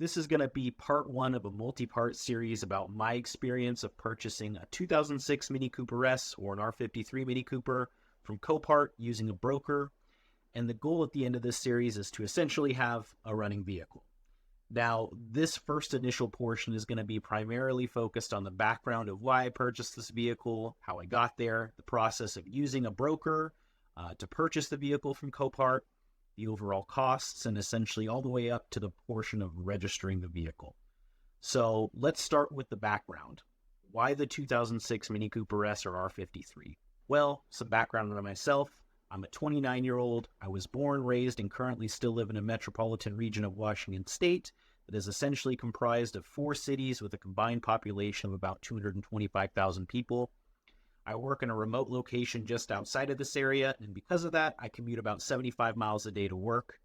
This is going to be part one of a multi-part series about my experience of purchasing a 2006 Mini Cooper S or an R53 Mini Cooper from Copart using a broker. And the goal at the end of this series is to essentially have a running vehicle. Now, this first initial portion is going to be primarily focused on the background of why I purchased this vehicle, how I got there, the process of using a broker to purchase the vehicle from Copart, the overall costs, and essentially all the way up to the portion of registering the vehicle. So let's start with the background. Why the 2006 Mini Cooper S or R53? Well, some background on myself. I'm a 29-year-old. I was born, raised, and currently still live in a metropolitan region of Washington State that is essentially comprised of 4 cities with a combined population of about 225,000 people. I work in a remote location just outside of this area, and because of that, I commute about 75 miles a day to work.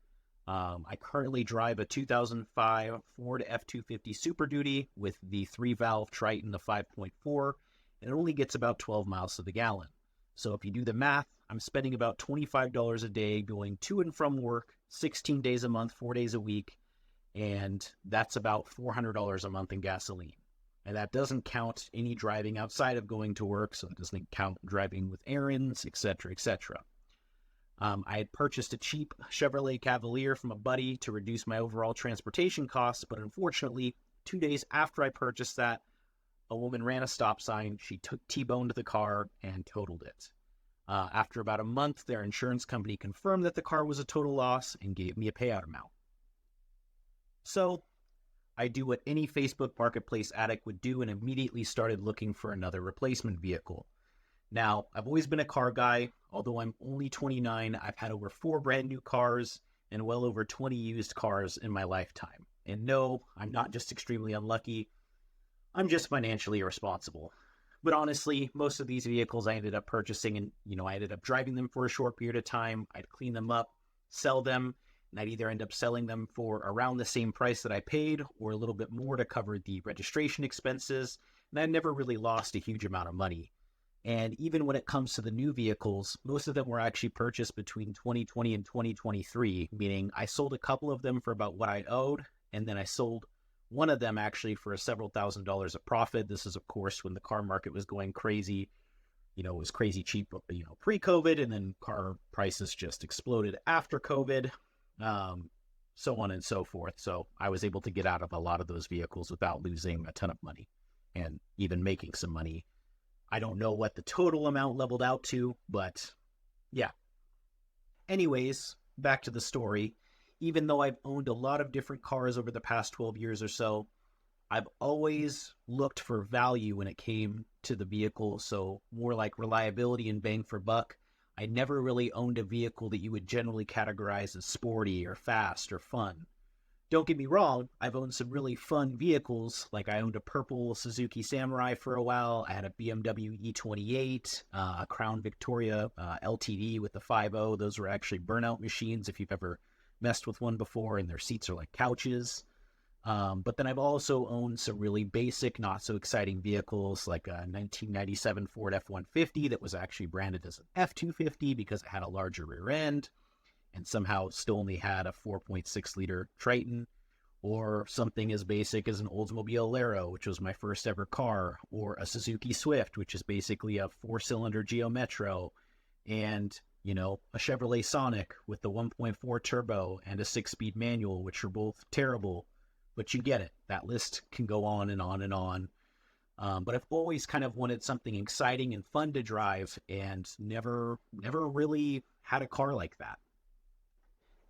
I currently drive a 2005 Ford F-250 Super Duty with the 3-valve Triton, the 5.4, and it only gets about 12 miles to the gallon. So if you do the math, I'm spending about $25 a day going to and from work, 16 days a month, 4 days a week, and that's about $400 a month in gasoline. And that doesn't count any driving outside of going to work, so it doesn't count driving with errands, etc., etc. I had purchased a cheap Chevrolet Cavalier from a buddy to reduce my overall transportation costs, but unfortunately, 2 days after I purchased that, a woman ran a stop sign, she T-boned the car and totaled it. After about a month, their insurance company confirmed that the car was a total loss and gave me a payout amount. So I do what any Facebook Marketplace addict would do and immediately started looking for another replacement vehicle. Now, I've always been a car guy. Although I'm only 29, I've had over 4 brand new cars and well over 20 used cars in my lifetime. And no, I'm not just extremely unlucky. I'm just financially irresponsible. But honestly, most of these vehicles I ended up purchasing and, I ended up driving them for a short period of time. I'd clean them up, sell them, and I'd either end up selling them for around the same price that I paid or a little bit more to cover the registration expenses. And I never really lost a huge amount of money. And even when it comes to the new vehicles, most of them were actually purchased between 2020 and 2023, meaning I sold a couple of them for about what I owed, and then I sold one of them actually for several $1,000s of profit. This is, of course, when the car market was going crazy. It was crazy cheap, pre-COVID, and then car prices just exploded after COVID, so on and so forth. So I was able to get out of a lot of those vehicles without losing a ton of money and even making some money. I don't know what the total amount leveled out to, but yeah. Anyways, back to the story. Even though I've owned a lot of different cars over the past 12 years or so, I've always looked for value when it came to the vehicle, so more like reliability and bang for buck. I never really owned a vehicle that you would generally categorize as sporty or fast or fun. Don't get me wrong, I've owned some really fun vehicles, like I owned a purple Suzuki Samurai for a while, I had a BMW E28, a Crown Victoria LTD with the 5.0. Those were actually burnout machines if you've ever messed with one before, and their seats are like couches. But then I've also owned some really basic, not so exciting vehicles, like a 1997 Ford F-150 that was actually branded as an F-250 because it had a larger rear end and somehow still only had a 4.6 liter Triton, or something as basic as an Oldsmobile Alero, which was my first ever car, or a Suzuki Swift, which is basically a 4-cylinder Geo Metro, and a Chevrolet Sonic with the 1.4 turbo and a 6-speed manual, which are both terrible, but you get it. That list can go on and on and on. But I've always kind of wanted something exciting and fun to drive, and never really had a car like that.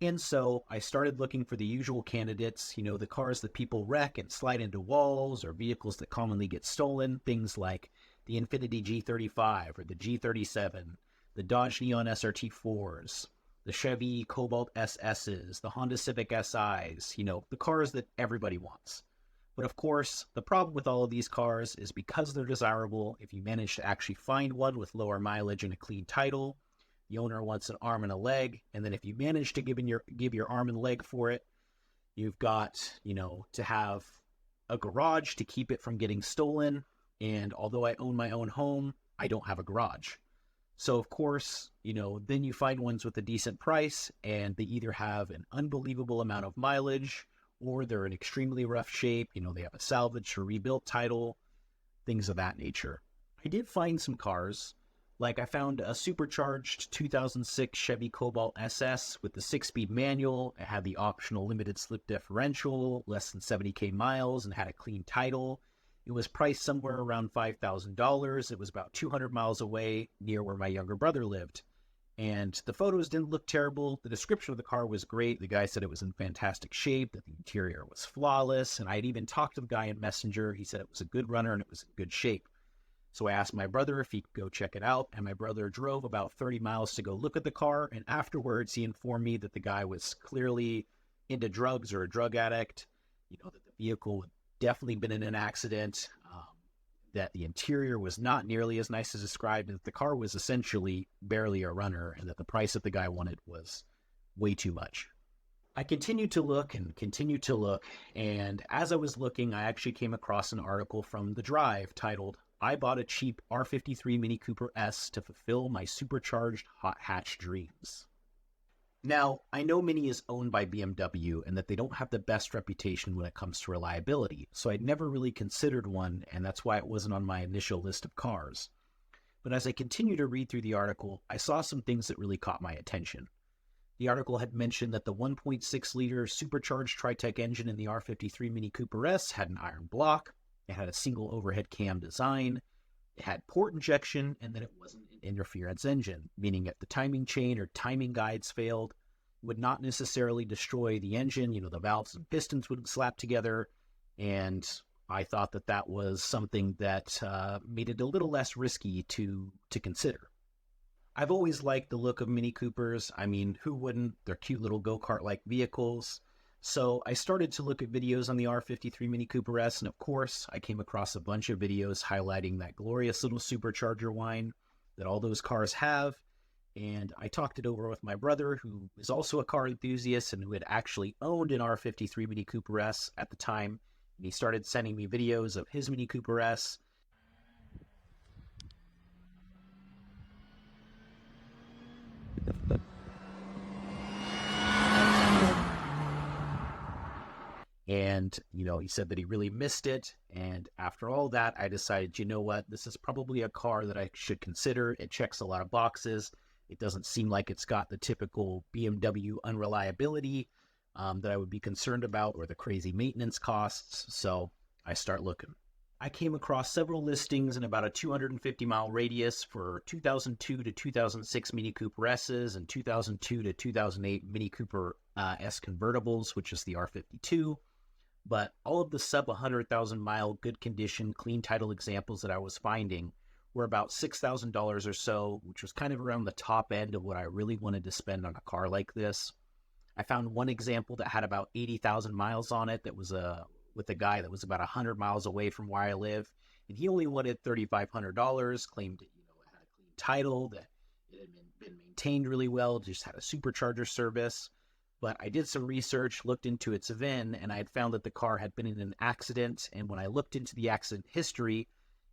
And so I started looking for the usual candidates, the cars that people wreck and slide into walls, or vehicles that commonly get stolen, things like the Infiniti G35 or the G37, the Dodge Neon SRT4s, the Chevy Cobalt SSs, the Honda Civic SIs, the cars that everybody wants. But of course, the problem with all of these cars is because they're desirable, if you manage to actually find one with lower mileage and a clean title, the owner wants an arm and a leg, and then if you manage to give your arm and leg for it, you've got, to have a garage to keep it from getting stolen. And although I own my own home, I don't have a garage. So of course, then you find ones with a decent price, and they either have an unbelievable amount of mileage, or they're in extremely rough shape. They have a salvage or rebuilt title, things of that nature. I did find some cars. Like, I found a supercharged 2006 Chevy Cobalt SS with the 6-speed manual. It had the optional limited slip differential, less than 70K miles, and had a clean title. It was priced somewhere around $5,000. It was about 200 miles away, near where my younger brother lived. And the photos didn't look terrible. The description of the car was great. The guy said it was in fantastic shape, that the interior was flawless. And I had even talked to the guy in Messenger. He said it was a good runner and it was in good shape. So I asked my brother if he could go check it out, and my brother drove about 30 miles to go look at the car, and afterwards he informed me that the guy was clearly into drugs or a drug addict, that the vehicle had definitely been in an accident, that the interior was not nearly as nice as described, and that the car was essentially barely a runner, and that the price that the guy wanted was way too much. I continued to look, and as I was looking, I actually came across an article from The Drive titled, "I bought a cheap R53 Mini Cooper S to fulfill my supercharged hot hatch dreams." Now, I know Mini is owned by BMW and that they don't have the best reputation when it comes to reliability, so I'd never really considered one, and that's why it wasn't on my initial list of cars. But as I continued to read through the article, I saw some things that really caught my attention. The article had mentioned that the 1.6-liter supercharged Tritec engine in the R53 Mini Cooper S had an iron block. It had a single overhead cam design. It had port injection, and that it wasn't an interference engine, meaning if the timing chain or timing guides failed, it would not necessarily destroy the engine. The valves and pistons wouldn't slap together, and I thought that that was something that made it a little less risky to consider. I've always liked the look of Mini Coopers. I mean, who wouldn't? They're cute little go-kart-like vehicles. So I started to look at videos on the R53 Mini Cooper S, and of course, I came across a bunch of videos highlighting that glorious little supercharger whine that all those cars have. And I talked it over with my brother, who is also a car enthusiast and who had actually owned an R53 Mini Cooper S at the time. And he started sending me videos of his Mini Cooper S. And, he said that he really missed it. And after all that, I decided, what? This is probably a car that I should consider. It checks a lot of boxes. It doesn't seem like it's got the typical BMW unreliability that I would be concerned about, or the crazy maintenance costs. So I start looking. I came across several listings in about a 250-mile radius for 2002 to 2006 Mini Cooper S's and 2002 to 2008 Mini Cooper S convertibles, which is the R52. But all of the sub 100,000 mile good condition, clean title examples that I was finding were about $6,000 or so, which was kind of around the top end of what I really wanted to spend on a car like this. I found one example that had about 80,000 miles on it that was with a guy that was about 100 miles away from where I live, and he only wanted $3,500, claimed it had a clean title, that it had been maintained really well, just had a supercharger service. But I did some research, looked into its VIN, and I had found that the car had been in an accident. And when I looked into the accident history,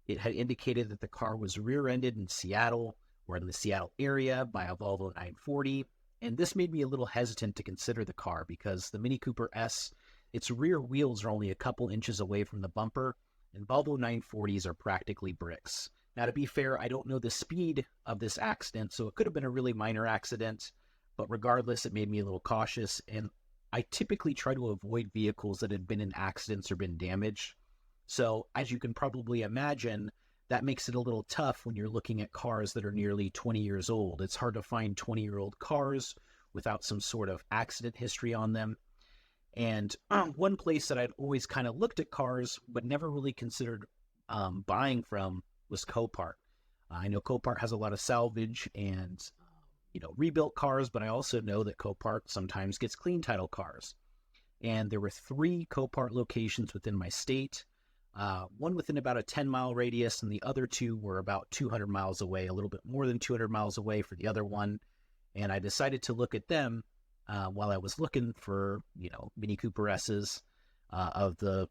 it had indicated that the car was rear-ended in Seattle, or in the Seattle area, by a Volvo 940. And this made me a little hesitant to consider the car, because the Mini Cooper S, its rear wheels are only a couple inches away from the bumper, and Volvo 940s are practically bricks. Now, to be fair, I don't know the speed of this accident, so it could have been a really minor accident. But regardless, it made me a little cautious, and I typically try to avoid vehicles that had been in accidents or been damaged. So, as you can probably imagine, that makes it a little tough when you're looking at cars that are nearly 20 years old. It's hard to find 20-year-old cars without some sort of accident history on them. And one place that I'd always kind of looked at cars but never really considered buying from was Copart. I know Copart has a lot of salvage and rebuilt cars, but I also know that Copart sometimes gets clean title cars. And there were 3 Copart locations within my state, one within about a 10-mile radius, and the other 2 were about 200 miles away, a little bit more than 200 miles away for the other one. And I decided to look at them while I was looking for, Mini Cooper S's of the,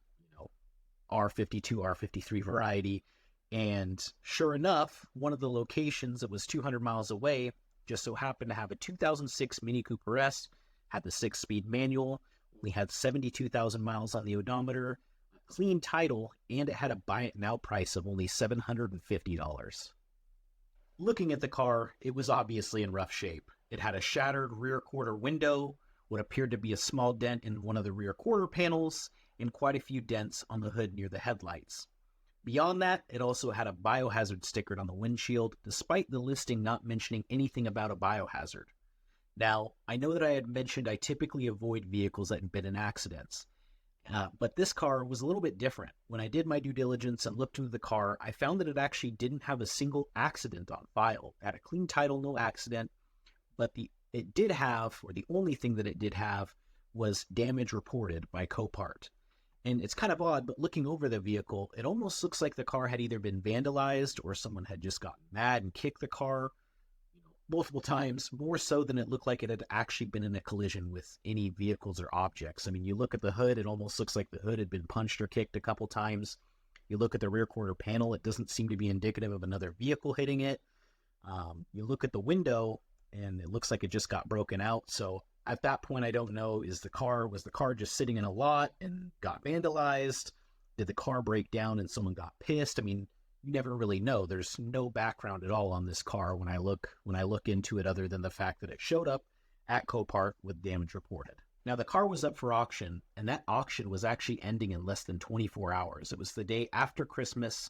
R52, R53 variety. And sure enough, one of the locations that was 200 miles away just so happened to have a 2006 Mini Cooper S, had the 6-speed manual, only had 72,000 miles on the odometer, a clean title, and it had a buy it now price of only $750. Looking at the car, it was obviously in rough shape. It had a shattered rear quarter window, what appeared to be a small dent in one of the rear quarter panels, and quite a few dents on the hood near the headlights. Beyond that, it also had a biohazard sticker on the windshield, despite the listing not mentioning anything about a biohazard. Now, I know that I had mentioned I typically avoid vehicles that have been in accidents, but this car was a little bit different. When I did my due diligence and looked into the car, I found that it actually didn't have a single accident on file. It had a clean title, no accident, but the only thing that it did have was damage reported by Copart. And it's kind of odd, but looking over the vehicle, it almost looks like the car had either been vandalized or someone had just gotten mad and kicked the car multiple times, more so than it looked like it had actually been in a collision with any vehicles or objects. I mean, you look at the hood, it almost looks like the hood had been punched or kicked a couple times. You look at the rear quarter panel, it doesn't seem to be indicative of another vehicle hitting it. You look at the window, and it looks like it just got broken out. So at that point, I don't know, was the car just sitting in a lot and got vandalized? Did the car break down and someone got pissed? I mean, you never really know. There's no background at all on this car when I look into it, other than the fact that it showed up at Copart with damage reported. Now, the car was up for auction, and that auction was actually ending in less than 24 hours. It was the day after Christmas,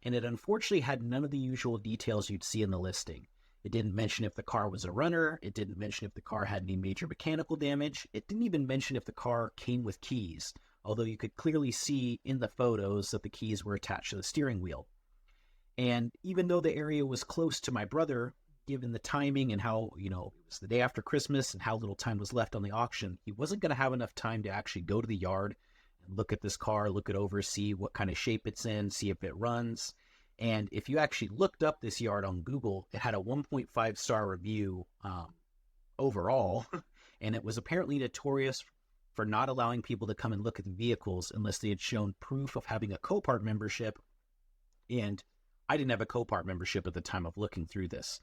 and it unfortunately had none of the usual details you'd see in the listing. It didn't mention if the car was a runner. It didn't mention if the car had any major mechanical damage. It didn't even mention if the car came with keys, although you could clearly see in the photos that the keys were attached to the steering wheel. And even though the area was close to my brother, given the timing and how, it was the day after Christmas and how little time was left on the auction, he wasn't going to have enough time to actually go to the yard and look at this car, look it over, see what kind of shape it's in, see if it runs. And if you actually looked up this yard on Google, it had a 1.5-star review overall, and it was apparently notorious for not allowing people to come and look at the vehicles unless they had shown proof of having a Copart membership. And I didn't have a Copart membership at the time of looking through this.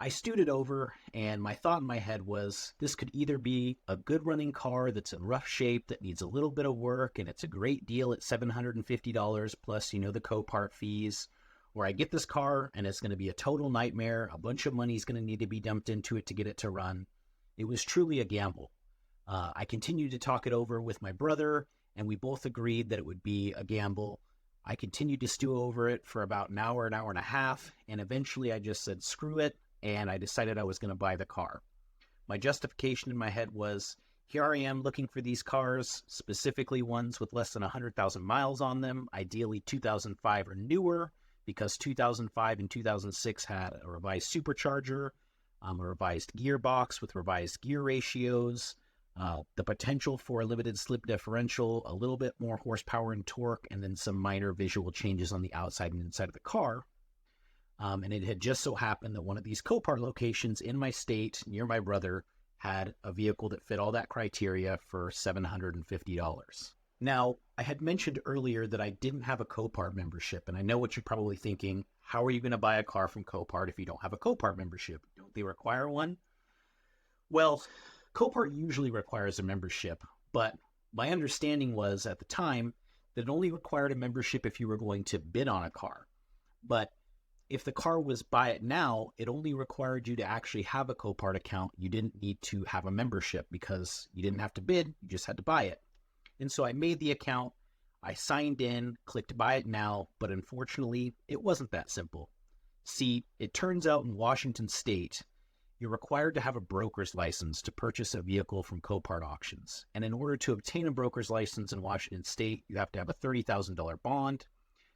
I stewed it over, and my thought in my head was this could either be a good running car that's in rough shape that needs a little bit of work, and it's a great deal at $750 plus, the Copart fees, or I get this car and it's going to be a total nightmare. A bunch of money is going to need to be dumped into it to get it to run. It was truly a gamble. I continued to talk it over with my brother, and we both agreed that it would be a gamble. I continued to stew over it for about an hour and a half, and eventually I just said, screw it, and I decided I was going to buy the car. My justification in my head was, here I am looking for these cars, specifically ones with less than 100,000 miles on them, ideally 2005 or newer, because 2005 and 2006 had a revised supercharger, a revised gearbox with revised gear ratios, the potential for a limited slip differential, a little bit more horsepower and torque, and then some minor visual changes on the outside and inside of the car. And it had just so happened that one of these Copart locations in my state near my brother had a vehicle that fit all that criteria for $750. Now, I had mentioned earlier that I didn't have a Copart membership, and I know what you're probably thinking. How are you going to buy a car from Copart if you don't have a Copart membership? Don't they require one? Well, Copart usually requires a membership, but my understanding was at the time that it only required a membership if you were going to bid on a car. But if the car was buy it now, it only required you to actually have a Copart account. You didn't need to have a membership because you didn't have to bid, you just had to buy it. And so I made the account, I signed in, clicked buy it now, but unfortunately, it wasn't that simple. See, it turns out in Washington State, you're required to have a broker's license to purchase a vehicle from Copart auctions. And in order to obtain a broker's license in Washington State, you have to have a $30,000 bond,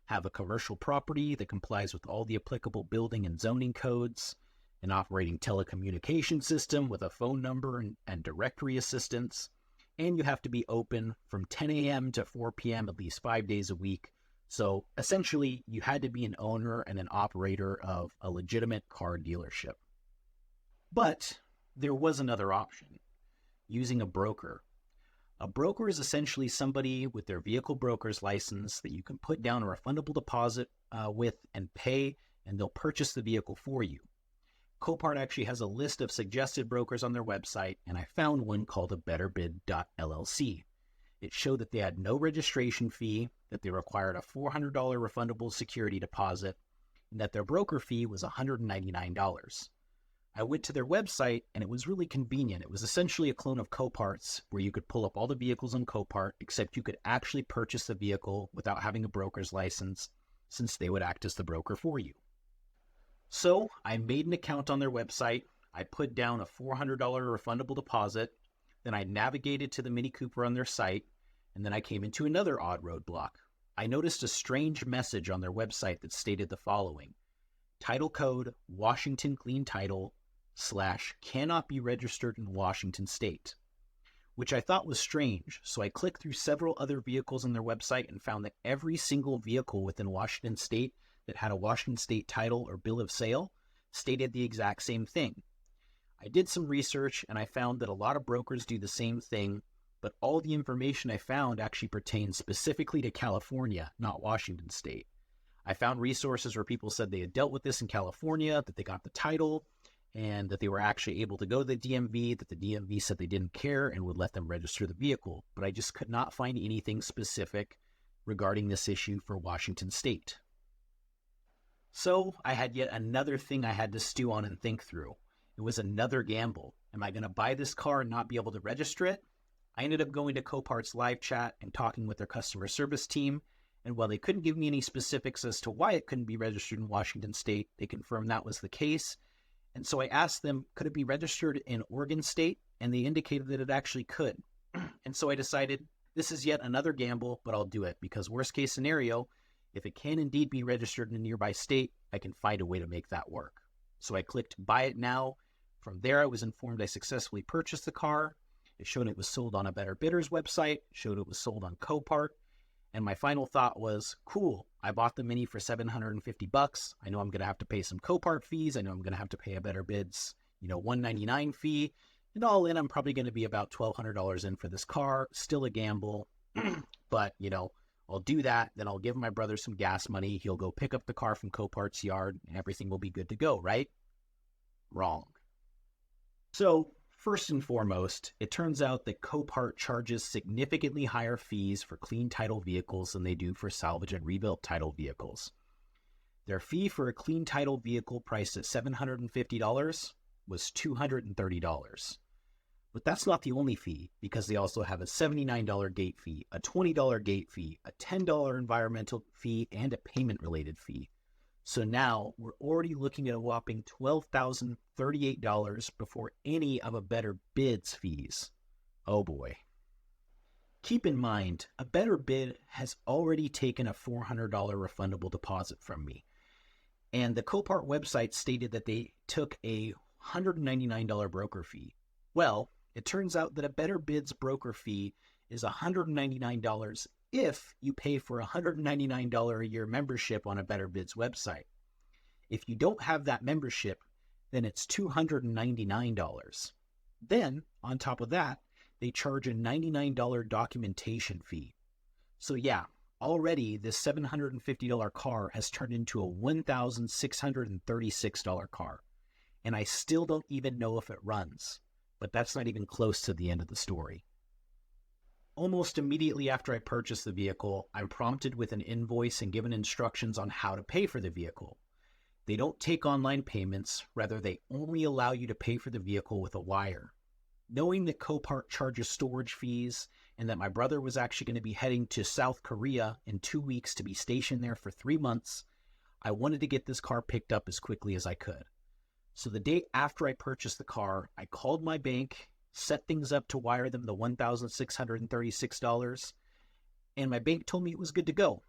have a commercial property that complies with all the applicable building and zoning codes, an operating telecommunication system with a phone number and directory assistance, and you have to be open from 10 a.m. to 4 p.m. at least 5 days a week. So essentially, you had to be an owner and an operator of a legitimate car dealership. But there was another option, using a broker. A broker is essentially somebody with their vehicle broker's license that you can put down a refundable deposit with and pay, and they'll purchase the vehicle for you. Copart actually has a list of suggested brokers on their website, and I found one called ABetterBid.LLC. It showed that they had no registration fee, that they required a $400 refundable security deposit, and that their broker fee was $199. I went to their website, and it was really convenient. It was essentially a clone of Copart's, where you could pull up all the vehicles on Copart, except you could actually purchase the vehicle without having a broker's license, since they would act as the broker for you. So I made an account on their website. I put down a $400 refundable deposit. Then I navigated to the Mini Cooper on their site, and then I came into another odd roadblock. I noticed a strange message on their website that stated the following: title code Washington Clean Title / cannot be registered in Washington State, which I thought was strange. So I clicked through several other vehicles on their website and found that every single vehicle within Washington State that had a Washington State title or bill of sale stated the exact same thing. I did some research and I found that a lot of brokers do the same thing, but all the information I found actually pertains specifically to California, not Washington State. I found resources where people said they had dealt with this in California, that they got the title, and that they were actually able to go to the DMV, that the DMV said they didn't care and would let them register the vehicle. But I just could not find anything specific regarding this issue for Washington State. So I had yet another thing I had to stew on and think through. It was another gamble. Am I going to buy this car and not be able to register it? I ended up going to Copart's live chat and talking with their customer service team. And while they couldn't give me any specifics as to why it couldn't be registered in Washington State, they confirmed that was the case. And so I asked them, could it be registered in Oregon State? And they indicated that it actually could. And so I decided this is yet another gamble, but I'll do it because worst case scenario, if it can indeed be registered in a nearby state, I can find a way to make that work. So I clicked buy it now. From there, I was informed I successfully purchased the car. It showed it was sold on a Better Bidder's website, showed it was sold on Copart. And my final thought was, cool, I bought the Mini for $750. I know I'm going to have to pay some Copart fees. I know I'm going to have to pay a Better Bid's, $199 fee. And all in, I'm probably going to be about $1,200 in for this car. Still a gamble, but, I'll do that. Then I'll give my brother some gas money. He'll go pick up the car from Copart's yard and everything will be good to go, right? Wrong. So first and foremost, it turns out that Copart charges significantly higher fees for clean title vehicles than they do for salvage and rebuilt title vehicles. Their fee for a clean title vehicle priced at $750 was $230. But that's not the only fee, because they also have a $79 gate fee, a $20 gate fee, a $10 environmental fee, and a payment-related fee. So now we're already looking at a whopping $12,038 before any of a Better Bid's fees. Oh boy. Keep in mind, a Better Bid has already taken a $400 refundable deposit from me. And the Copart website stated that they took a $199 broker fee. Well, it turns out that a Better Bid's broker fee is $199 if you pay for a $199 a year membership on a Better Bid's website. If you don't have that membership, then it's $299. Then, on top of that, they charge a $99 documentation fee. So yeah, already this $750 car has turned into a $1,636 car. And I still don't even know if it runs. But that's not even close to the end of the story. Almost immediately after I purchased the vehicle, I'm prompted with an invoice and given instructions on how to pay for the vehicle. They don't take online payments, rather they only allow you to pay for the vehicle with a wire. Knowing that Copart charges storage fees and that my brother was actually going to be heading to South Korea in 2 weeks to be stationed there for 3 months, I wanted to get this car picked up as quickly as I could. So the day after I purchased the car, I called my bank, set things up to wire them the $1,636, and my bank told me it was good to go.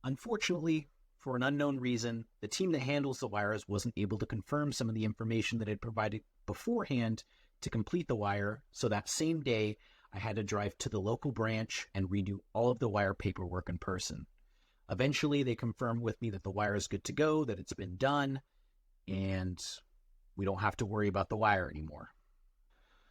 Unfortunately, for an unknown reason, the team that handles the wires wasn't able to confirm some of the information that I'd provided beforehand to complete the wire, so that same day, I had to drive to the local branch and redo all of the wire paperwork in person. Eventually, they confirmed with me that the wire is good to go, that it's been done, and we don't have to worry about the wire anymore.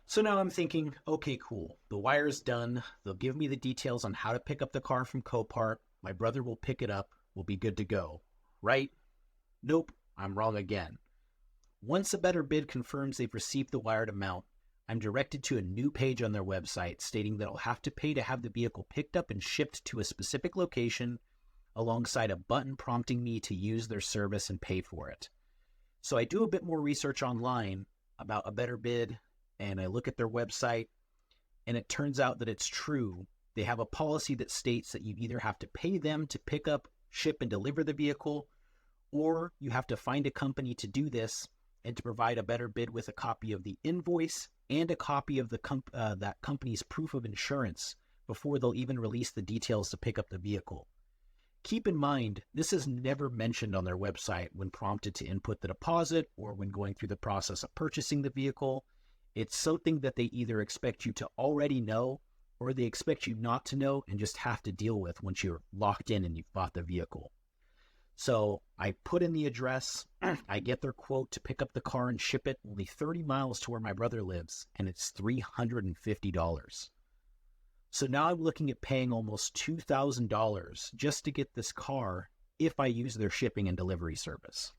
So now I'm thinking, okay, cool. The wire's done. They'll give me the details on how to pick up the car from Copart. My brother will pick it up. We'll be good to go. Right? Nope, I'm wrong again. Once a better bid confirms they've received the wired amount, I'm directed to a new page on their website stating that I'll have to pay to have the vehicle picked up and shipped to a specific location, alongside a button prompting me to use their service and pay for it. So I do a bit more research online about a better bid, and I look at their website, and it turns out that it's true. They have a policy that states that you either have to pay them to pick up, ship, and deliver the vehicle, or you have to find a company to do this and to provide a better bid with a copy of the invoice and a copy of that company's proof of insurance before they'll even release the details to pick up the vehicle. Keep in mind, this is never mentioned on their website when prompted to input the deposit or when going through the process of purchasing the vehicle. It's something that they either expect you to already know or they expect you not to know and just have to deal with once you're locked in and you've bought the vehicle. So I put in the address, I get their quote to pick up the car and ship it only 30 miles to where my brother lives, and it's $350. So now I'm looking at paying almost $2,000 just to get this car if I use their shipping and delivery service.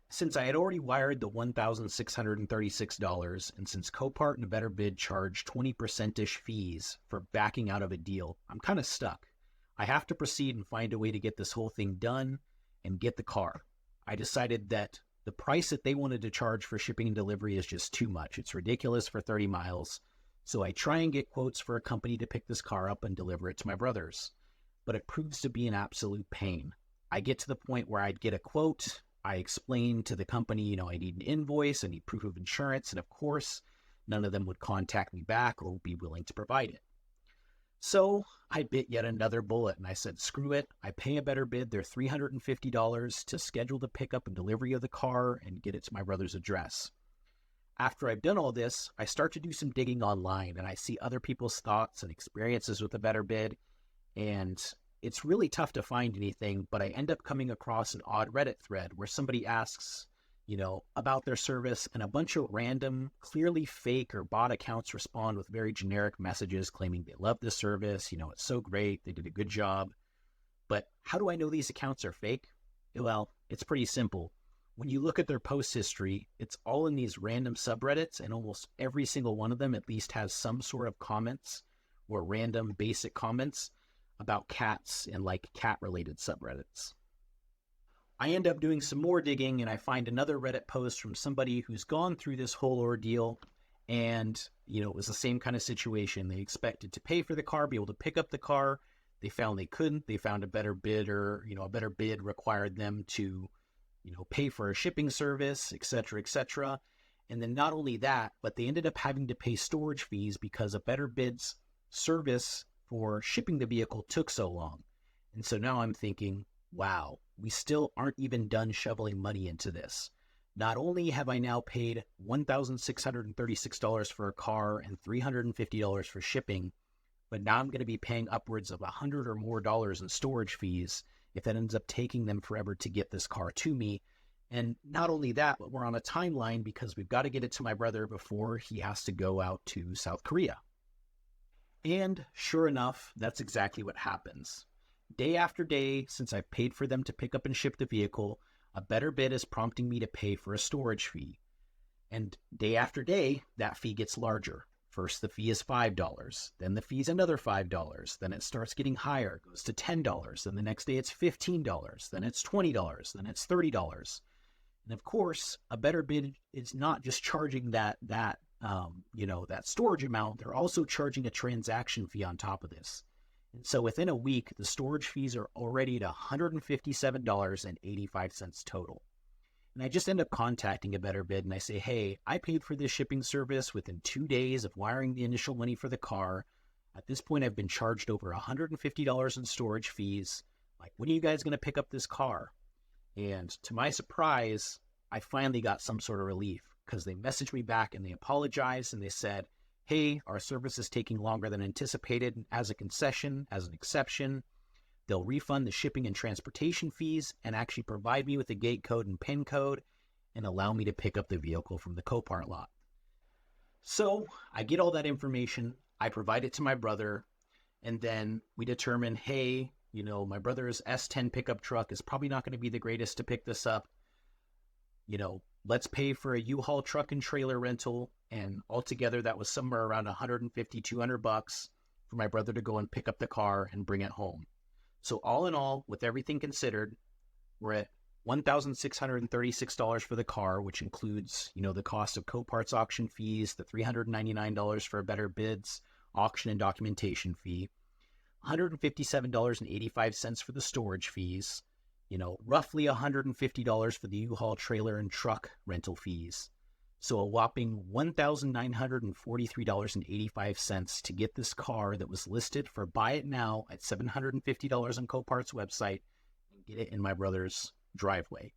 Since I had already wired the $1,636, and since Copart and ABetterBid charge 20%-ish fees for backing out of a deal, I'm kind of stuck. I have to proceed and find a way to get this whole thing done and get the car. I decided that the price that they wanted to charge for shipping and delivery is just too much. It's ridiculous for 30 miles. So I try and get quotes for a company to pick this car up and deliver it to my brother's. But it proves to be an absolute pain. I get to the point where I'd get a quote. I explain to the company, I need an invoice, I need proof of insurance. And of course, none of them would contact me back or be willing to provide it. So I bit yet another bullet and I said, screw it. I pay a better bid. They're $350 to schedule the pickup and delivery of the car and get it to my brother's address. After I've done all this, I start to do some digging online and I see other people's thoughts and experiences with a better bid. And it's really tough to find anything, but I end up coming across an odd Reddit thread where somebody asks, about their service, and a bunch of random, clearly fake or bot accounts respond with very generic messages claiming they love the service, it's so great, they did a good job. But how do I know these accounts are fake? Well, it's pretty simple. When you look at their post history, it's all in these random subreddits, and almost every single one of them at least has some sort of comments or random basic comments about cats and cat-related subreddits. I end up doing some more digging and I find another Reddit post from somebody who's gone through this whole ordeal, and, it was the same kind of situation. They expected to pay for the car, be able to pick up the car. They found they couldn't. They found a better bidder, a better bid required them to, pay for a shipping service, et cetera, et cetera. And then not only that, but they ended up having to pay storage fees because a better bid's service for shipping the vehicle took so long. And so now I'm thinking, wow, we still aren't even done shoveling money into this. Not only have I now paid $1,636 for a car and $350 for shipping, but now I'm going to be paying upwards of $100 or more in storage fees if that ends up taking them forever to get this car to me. And not only that, but we're on a timeline because we've got to get it to my brother before he has to go out to South Korea. And sure enough, that's exactly what happens. Day after day, since I've paid for them to pick up and ship the vehicle, a better bid is prompting me to pay for a storage fee. And day after day, that fee gets larger. First, the fee is $5. Then the fee's another $5. Then it starts getting higher, goes to $10. Then the next day it's $15. Then it's $20. Then it's $30. And of course, a better bid is not just charging that storage amount. They're also charging a transaction fee on top of this. And so within a week, the storage fees are already at $157.85 total. And I just end up contacting a better bid and I say, hey, I paid for this shipping service within 2 days of wiring the initial money for the car. At this point, I've been charged over $150 in storage fees. When are you guys going to pick up this car? And to my surprise, I finally got some sort of relief because they messaged me back and they apologized and they said, hey, our service is taking longer than anticipated. As a concession, as an exception, they'll refund the shipping and transportation fees and actually provide me with a gate code and PIN code and allow me to pick up the vehicle from the Copart lot. So I get all that information, I provide it to my brother, and then we determine, hey, my brother's S10 pickup truck is probably not going to be the greatest to pick this up. let's pay for a U-Haul truck and trailer rental. And altogether, that was somewhere around 150, $200 for my brother to go and pick up the car and bring it home. So all in all, with everything considered, we're at $1,636 for the car, which includes, the cost of Copart's auction fees, the $399 for ABetterBid's auction and documentation fee, $157.85 for the storage fees, roughly $150 for the U-Haul trailer and truck rental fees. So a whopping $1,943.85 to get this car that was listed for buy it now at $750 on Copart's website and get it in my brother's driveway.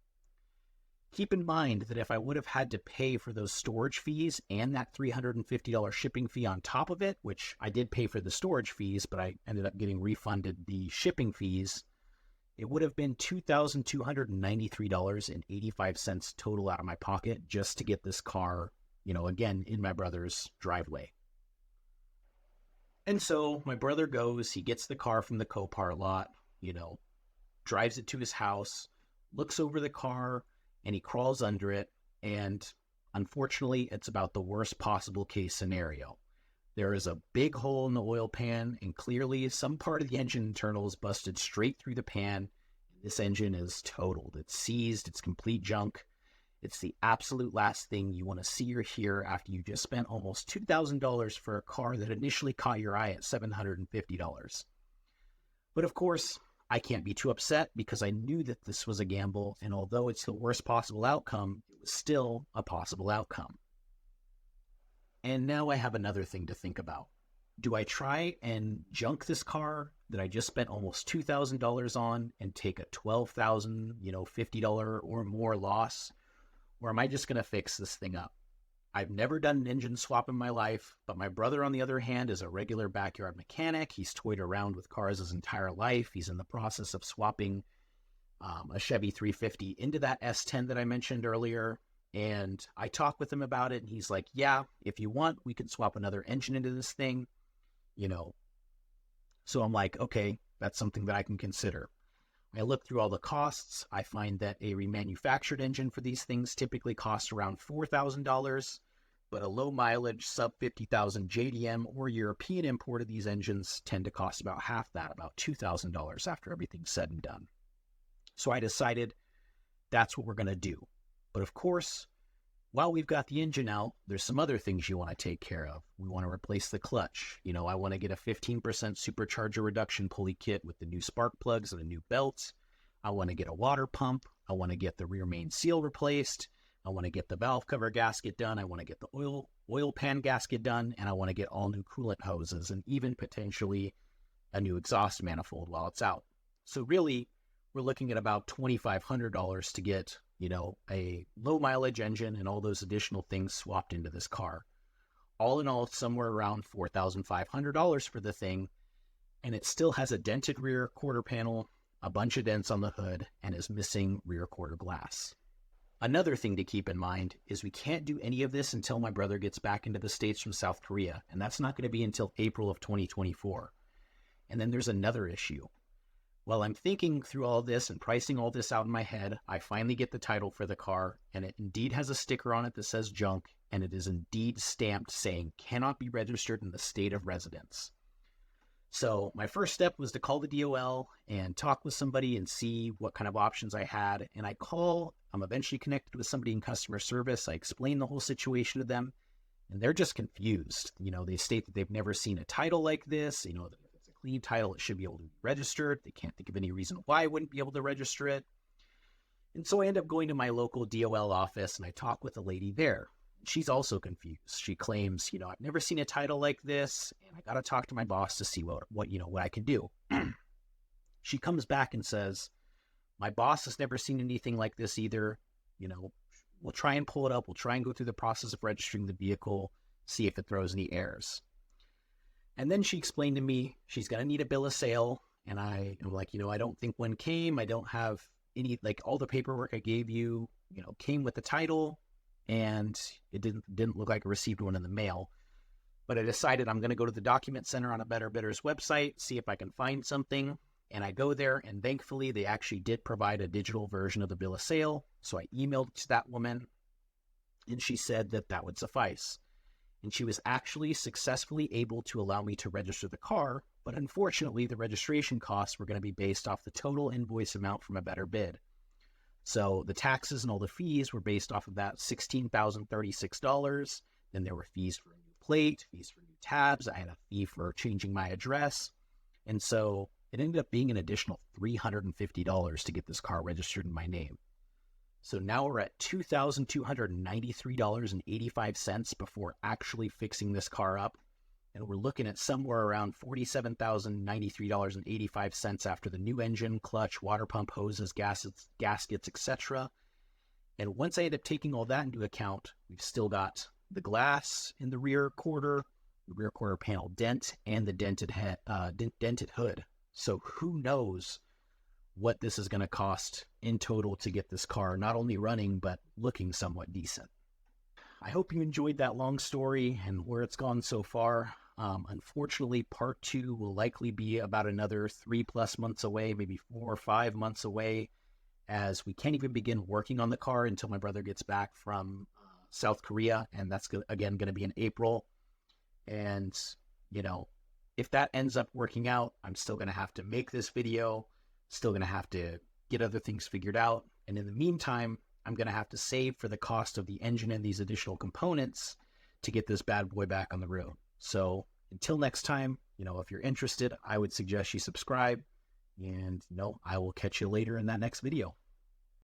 Keep in mind that if I would have had to pay for those storage fees and that $350 shipping fee on top of it, which I did pay for the storage fees, but I ended up getting refunded the shipping fees, it would have been $2,293.85 total out of my pocket just to get this car, again, in my brother's driveway. And so my brother goes, he gets the car from the Copart lot, drives it to his house, looks over the car, and he crawls under it. And unfortunately, it's about the worst possible case scenario. There is a big hole in the oil pan, and clearly some part of the engine internal is busted straight through the pan. This engine is totaled. It's seized. It's complete junk. It's the absolute last thing you want to see or hear after you just spent almost $2,000 for a car that initially caught your eye at $750. But of course, I can't be too upset because I knew that this was a gamble, and although it's the worst possible outcome, it was still a possible outcome. And now I have another thing to think about. Do I try and junk this car that I just spent almost $2,000 on and take a $12,000, $50 or more loss? Or am I just going to fix this thing up? I've never done an engine swap in my life, but my brother, on the other hand, is a regular backyard mechanic. He's toyed around with cars his entire life. He's in the process of swapping a Chevy 350 into that S10 that I mentioned earlier. And I talked with him about it, and he's like, yeah, if you want, we can swap another engine into this thing, So I'm like, okay, that's something that I can consider. I look through all the costs. I find that a remanufactured engine for these things typically costs around $4,000, but a low mileage sub 50,000 JDM or European import of these engines tend to cost about half that, about $2,000 after everything's said and done. So I decided that's what we're going to do. But of course, while we've got the engine out, there's some other things you want to take care of. We want to replace the clutch. I want to get a 15% supercharger reduction pulley kit with the new spark plugs and a new belt. I want to get a water pump. I want to get the rear main seal replaced. I want to get the valve cover gasket done. I want to get the oil pan gasket done. And I want to get all new coolant hoses and even potentially a new exhaust manifold while it's out. So really, we're looking at about $2,500 to get a low mileage engine and all those additional things swapped into this car. All in all, somewhere around $4,500 for the thing. And it still has a dented rear quarter panel, a bunch of dents on the hood, and is missing rear quarter glass. Another thing to keep in mind is we can't do any of this until my brother gets back into the States from South Korea. And that's not going to be until April of 2024. And then there's another issue. While I'm thinking through all this and pricing all this out in my head, I finally get the title for the car, and it indeed has a sticker on it that says junk, and it is indeed stamped saying cannot be registered in the state of residence. So my first step was to call the DOL and talk with somebody and see what kind of options I had. And I'm eventually connected with somebody in customer service. I explain the whole situation to them, and they're just confused. They state that they've never seen a title like this, clean title, it should be able to be registered. They can't think of any reason why I wouldn't be able to register it. And so I end up going to my local DOL office and I talk with a lady there. She's also confused. She claims, I've never seen a title like this and I got to talk to my boss to see what I can do. She comes back and says, my boss has never seen anything like this either. We'll try and pull it up. We'll try and go through the process of registering the vehicle, see if it throws any errors. And then she explained to me she's going to need a bill of sale. And I'm like, I don't think one came. I don't have any, all the paperwork I gave you, came with the title. And it didn't look like I received one in the mail. But I decided I'm going to go to the document center on ABetterBid's website, see if I can find something. And I go there, and thankfully they actually did provide a digital version of the bill of sale. So I emailed to that woman, and she said that that would suffice. And she was actually successfully able to allow me to register the car, but unfortunately the registration costs were going to be based off the total invoice amount from ABetterBid. So the taxes and all the fees were based off of that $16,036. Then there were fees for a new plate, fees for new tabs. I had a fee for changing my address. And so it ended up being an additional $350 to get this car registered in my name. So now we're at $2,293.85 before actually fixing this car up. And we're looking at somewhere around $47,093.85 after the new engine, clutch, water pump, hoses, gaskets, etc. And once I end up taking all that into account, we've still got the glass in the rear quarter panel dent, and the dented hood. So who knows what this is going to cost in total to get this car not only running, but looking somewhat decent. I hope you enjoyed that long story and where it's gone so far. Unfortunately, part 2 will likely be about another 3+ months away, maybe 4 or 5 months away, as we can't even begin working on the car until my brother gets back from South Korea, and that's again going to be in April. And, you know, if that ends up working out, I'm still going to have to make this video, still going to have to get other things figured out. And in the meantime, I'm going to have to save for the cost of the engine and these additional components to get this bad boy back on the road. So until next time, if you're interested, I would suggest you subscribe, and I will catch you later in that next video.